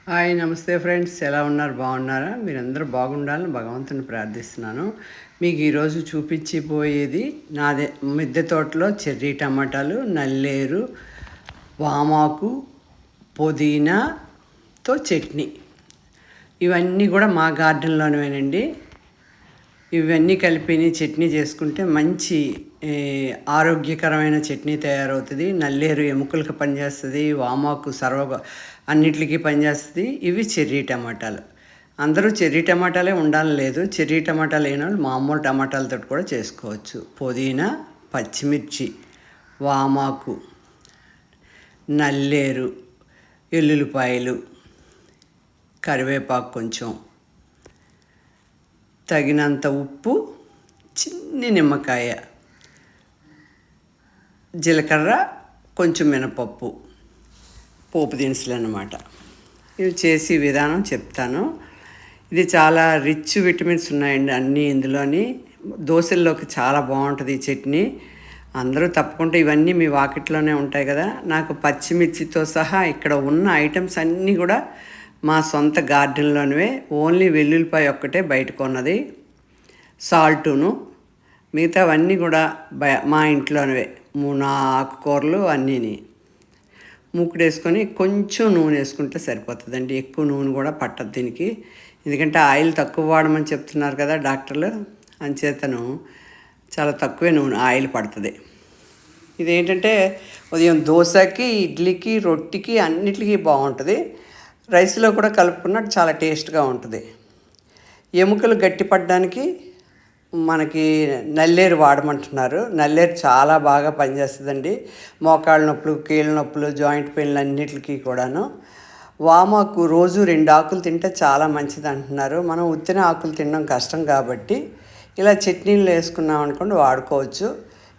Hi నమస్తే friends, ఎలా ఉన్నారు? బాగున్నారా? మీరందరూ బాగుండాలని భగవంతుని ప్రార్థిస్తున్నాను. మీకు ఈరోజు చూపించిపోయేది నాదే మిద్దె తోటలో చెర్రీ టమాటాలు, నల్లేరు, వామాకు, పుదీనాతో చట్నీ. ఇవన్నీ కూడా మా గార్డెన్లోనేనండి. ఇవన్నీ కలిపి చట్నీ చేసుకుంటే మంచి ఆరోగ్యకరమైన చట్నీ తయారవుతుంది. నల్లేరు ఎముకలకు పనిచేస్తుంది, వామాకు అన్నిటికీ పనిచేస్తుంది. ఇవి చెర్రీ టమాటాలు. అందరూ చెర్రీ టమాటాలే ఉండాలని లేదు. చెర్రీ టమాటాలు అయిన వాళ్ళు మామూలు టమాటాలతో కూడా చేసుకోవచ్చు. పుదీనా, పచ్చిమిర్చి, వామాకు, నల్లేరు, ఎల్లుల్లిపాయలు, కరివేపాకు, కొంచెం తగినంత ఉప్పు, చిన్ని నిమ్మకాయ, జీలకర్ర, కొంచెం మినపప్పు, పోపు దినుసులు అన్నమాట. ఇవి చేసి విధానం చెప్తాను. ఇది చాలా రిచ్ విటమిన్స్ ఉన్నాయండి అన్నీ ఇందులోని. దోశల్లోకి చాలా బాగుంటుంది ఈ చట్నీ. అందరూ తప్పకుండా ఇవన్నీ మీ వాకిట్లోనే ఉంటాయి కదా. నాకు పచ్చిమిర్చితో సహా ఇక్కడ ఉన్న ఐటమ్స్ అన్నీ కూడా మా సొంత గార్డెన్లోనివే. ఓన్లీ వెల్లుల్లిపాయ ఒక్కటే బయట కొన్నది, సాల్టును. మిగతావన్నీ కూడా మా ఇంట్లోనివే. నా ఆకుకూరలు అన్నీని మూకుడేసుకొని కొంచెం నూనె వేసుకుంటే సరిపోతుందండి. ఎక్కువ నూనె కూడా పట్టదు దీనికి, ఎందుకంటే ఆయిల్ తక్కువ వాడమని చెప్తున్నారు కదా డాక్టర్లు. అంచేతను చాలా తక్కువే నూనె ఆయిల్ పడుతుంది. ఇదేంటంటే ఉదయం దోశకి, ఇడ్లీకి, రొట్టికి అన్నిటికీ బాగుంటుంది. రైస్లో కూడా కలుపుకున్నట్టు చాలా టేస్ట్గా ఉంటుంది. ఎముకలు గట్టిపడడానికి మనకి నల్లేరు వాడమంటున్నారు. నల్లేరు చాలా బాగా పనిచేస్తుందండి. మోకాళ్ళ నొప్పులు, కీళ్ళ నొప్పులు, జాయింట్ పెయిన్లు అన్నిటికీ కూడాను. వామాకు రోజు 2 ఆకులు తింటే చాలా మంచిది అంటున్నారు. మనం ఉత్తిన ఆకులు తినడం కష్టం కాబట్టి ఇలా చట్నీలు వేసుకున్నాం అనుకోండి, వాడుకోవచ్చు.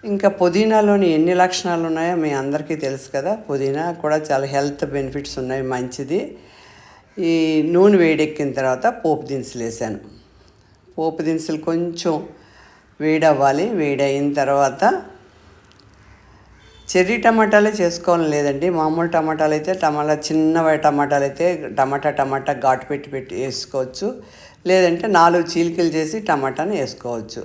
ఇంకా పుదీనాలోని ఎన్ని లక్షణాలు ఉన్నాయో మీ అందరికీ తెలుసు కదా. పుదీనా కూడా చాలా హెల్త్ బెనిఫిట్స్ ఉన్నాయి, మంచిది. ఈ నూనె వేడెక్కిన తర్వాత పోపు దినుసులు వేసాను. పోపు దినుసులు కొంచెం వేడవ్వాలి. వేడయిన తర్వాత చెర్రీ టమాటాలే చేసుకోవాలని లేదండి. మామూలు టమాటాలు అయితే చిన్న టమాటాలు అయితే టమాటా ఘాటు పెట్టి వేసుకోవచ్చు. లేదంటే 4 చీలికలు చేసి టమాటాని వేసుకోవచ్చు.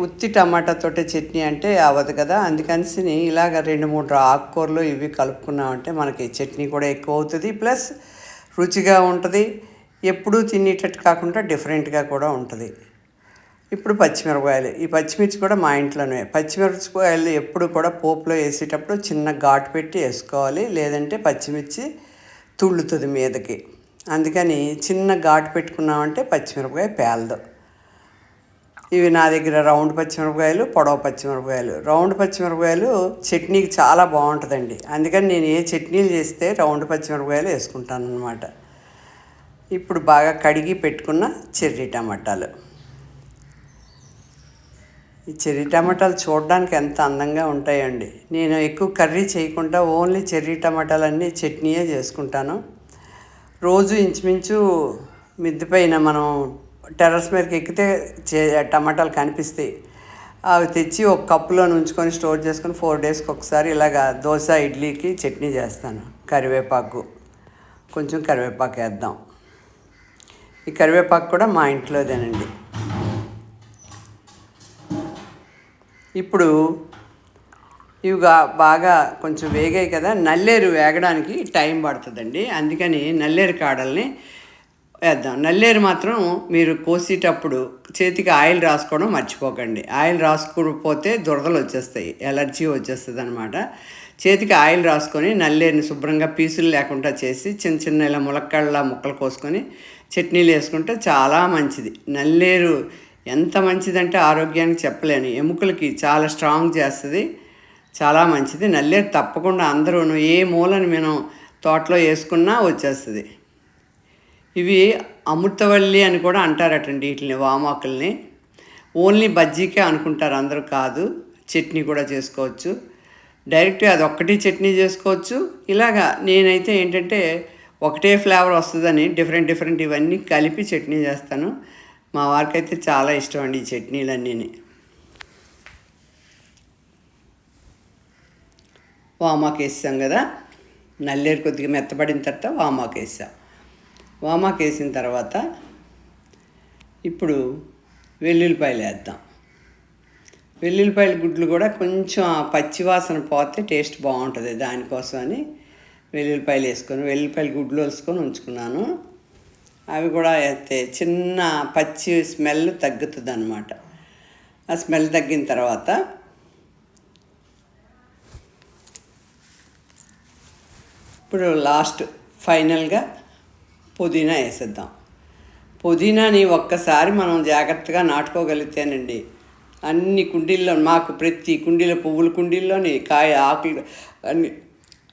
ఉత్తి టమాటాతోటి చట్నీ అంటే అవ్వదు కదా. అందుకని ఇలాగ 2-3 ఆకుకూరలు ఇవి కలుపుకున్నామంటే మనకి చట్నీ కూడా ఎక్కువ అవుతుంది, ప్లస్ రుచిగా ఉంటుంది. ఎప్పుడూ తినేటట్టు కాకుండా డిఫరెంట్గా కూడా ఉంటుంది. ఇప్పుడు పచ్చిమిరపకాయలు. ఈ పచ్చిమిర్చి కూడా మా ఇంట్లోనే. పచ్చిమిరపకాయలు ఎప్పుడు కూడా పోపులో వేసేటప్పుడు చిన్న ఘాటు పెట్టి వేసుకోవాలి, లేదంటే పచ్చిమిర్చి తుళ్ళుతుంది మీదకి. అందుకని చిన్న ఘాటు పెట్టుకున్నామంటే పచ్చిమిరపకాయ పేలదు. ఇవి నా దగ్గర రౌండ్ పచ్చిమిరపకాయలు, పొడవు పచ్చిమిరపకాయలు. రౌండ్ పచ్చిమిరపకాయలు చట్నీకి చాలా బాగుంటుందండి. అందుకని నేను ఏ చట్నీలు చేస్తే రౌండ్ పచ్చిమిరపకాయలు వేసుకుంటాను అన్నమాట. ఇప్పుడు బాగా కడిగి పెట్టుకున్న చెర్రీ టమాటాలు. ఈ చెర్రీ టమాటాలు చూడడానికి ఎంత అందంగా ఉంటాయండి. నేను ఎక్కువ కర్రీ చేయకుండా ఓన్లీ చెర్రీ టమాటాలన్నీ చట్నీయే చేసుకుంటాను. రోజు ఇంచుమించు మిద్దె పైన మనం టెర్రస్ మీదకి ఎక్కితే టమాటాలు కనిపిస్తాయి. అవి తెచ్చి ఒక కప్పులో ఉంచుకొని స్టోర్ చేసుకొని 4 డేస్కి ఒకసారి ఇలాగా దోశ, ఇడ్లీకి చట్నీ చేస్తాను. కొంచెం కరివేపాకు వేద్దాం. ఈ కరివేపాకు కూడా మా ఇంట్లోదేనండి. ఇప్పుడు ఇవి బాగా కొంచెం వేగాయి కదా. నల్లేరు వేగడానికి టైం పడుతుందండి. అందుకని నల్లేరు కాడల్ని వేద్దాం. నల్లేరు మాత్రం మీరు కోసేటప్పుడు చేతికి ఆయిల్ రాసుకోవడం మర్చిపోకండి. ఆయిల్ రాసుకోకపోతే దురదలు వచ్చేస్తాయి, ఎలర్జీ వచ్చేస్తుంది అనమాట. చేతికి ఆయిల్ రాసుకొని నల్లేరుని శుభ్రంగా పీసులు లేకుండా చేసి చిన్న ఇలా ములక్కాళ్ళ ముక్కలు కోసుకొని చట్నీలు వేసుకుంటే చాలా మంచిది. నల్లేరు ఎంత మంచిదంటే ఆరోగ్యానికి చెప్పలేను. ఎముకలకి చాలా స్ట్రాంగ్ చేస్తుంది, చాలా మంచిది. నల్లేరు తప్పకుండా అందరూ ఏ మూలని మనం తోటలో వేసుకున్నా వచ్చేస్తుంది. ఇవి అమృతవల్లి అని కూడా అంటారటండి వీటిని, వామాకుల్ని. ఓన్లీ బజ్జీకే అనుకుంటారు అందరూ, కాదు. చట్నీ కూడా చేసుకోవచ్చు. డైరెక్ట్గా అది ఒక్కటి చట్నీ చేసుకోవచ్చు. ఇలాగా నేనైతే ఏంటంటే ఒకటే ఫ్లేవర్ వస్తుందని డిఫరెంట్ ఇవన్నీ కలిపి చట్నీ చేస్తాను. మా వారికి అయితే చాలా ఇష్టం అండి ఈ చట్నీలన్నీ. వామాకు వేసాం కదా. నల్లేరు కొద్దిగా మెత్తబడిన తర్వాత వామాకు వేసా. వామాకు వేసిన తర్వాత ఇప్పుడు వెల్లుల్లిపాయలు వేద్దాం. వెల్లుల్లిపాయల గుడ్లు కూడా కొంచెం పచ్చి వాసన పోతే టేస్ట్ బాగుంటుంది, దానికోసమని వెల్లుల్లిపాయల గుడ్లు వలుసుకొని ఉంచుకున్నాను. అవి కూడా వేస్తే చిన్న పచ్చి స్మెల్ తగ్గుతుంది అన్నమాట. ఆ స్మెల్ తగ్గిన తర్వాత ఇప్పుడు లాస్ట్ ఫైనల్గా పుదీనా వేసేద్దాం. పుదీనాని ఒక్కసారి మనం జాగ్రత్తగా నాటుకోగలిగితేనండి అన్ని కుండీల్లో, మాకు ప్రతి కుండీలో, పువ్వుల కుండీల్లోని, కాయ ఆకులు,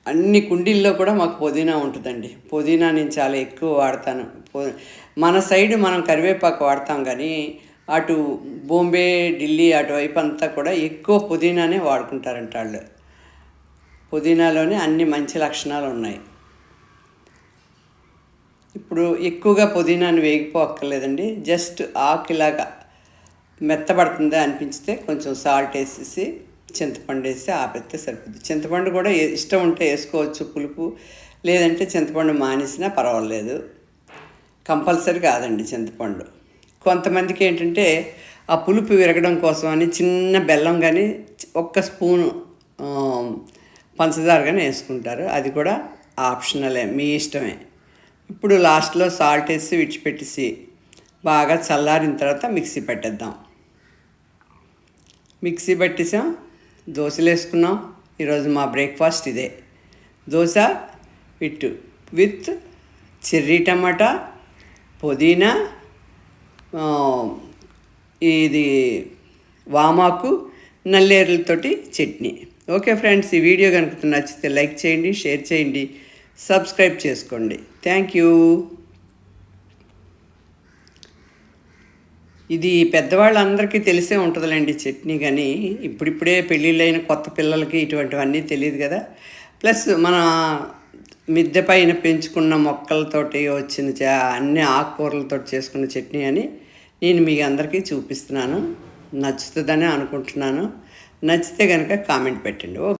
అన్ని కుండీల్లో కూడా మాకు పుదీనా ఉంటుందండి. పుదీనా నేను చాలా ఎక్కువ వాడతాను. మన సైడ్ మనం కరివేపాకు వాడతాం, కానీ అటు బాంబే, ఢిల్లీ అటువైపు అంతా కూడా ఎక్కువ పుదీనానే వాడుకుంటారంట వాళ్ళు. పుదీనాలోనే అన్ని మంచి లక్షణాలు ఉన్నాయి. ఇప్పుడు ఎక్కువగా పుదీనాని వేగిపోక్కర్లేదండి. జస్ట్ ఆకులాగా మెత్తబడుతుందా అనిపించితే కొంచెం సాల్ట్ వేసేసి చింతపండు వేసి ఆపేస్తే సరిపోతుంది. చింతపండు కూడా ఇష్టం ఉంటే వేసుకోవచ్చు పులుపు, లేదంటే చింతపండు మానేసినా పర్వాలేదు. కంపల్సరీ కాదండి చింతపండు. కొంతమందికి ఏంటంటే ఆ పులుపు విరగడం కోసం అని చిన్న బెల్లం కానీ ఒక్క స్పూను పంచదార కానీ వేసుకుంటారు. అది కూడా ఆప్షనలే, మీ ఇష్టమే. ఇప్పుడు లాస్ట్లో సాల్ట్ వేసి విడిచిపెట్టేసి బాగా చల్లారిన తర్వాత మిక్సీ పెట్టేద్దాం. మిక్సీ పట్టేసాం, దోశలు వేసుకున్నాం. ఈరోజు మా బ్రేక్ఫాస్ట్ ఇదే, దోశ విత్ చెర్రీ టమాటా, పుదీనా, ఇది వామాకు, నల్లేరులతోటి చట్నీ. ఓకే ఫ్రెండ్స్, ఈ వీడియో కనుక నచ్చితే లైక్ చేయండి, షేర్ చేయండి, సబ్స్క్రైబ్ చేసుకోండి. Thank you. ఇది పెద్దవాళ్ళందరికీ తెలిసే ఉంటుందిలేండి చట్నీ, కానీ ఇప్పుడిప్పుడే పెళ్ళిళ్ళైన కొత్త పిల్లలకి ఇటువంటివన్నీ తెలియదు కదా. ప్లస్ మన మిద్దె పైన పెంచుకున్న మొక్కలతోటి వచ్చిన అన్ని ఆకుకూరలతో చేసుకున్న చట్నీ అని నేను మీ అందరికీ చూపిస్తున్నాను. నచ్చుతుందని అనుకుంటున్నాను. నచ్చితే కనుక కామెంట్ పెట్టండి.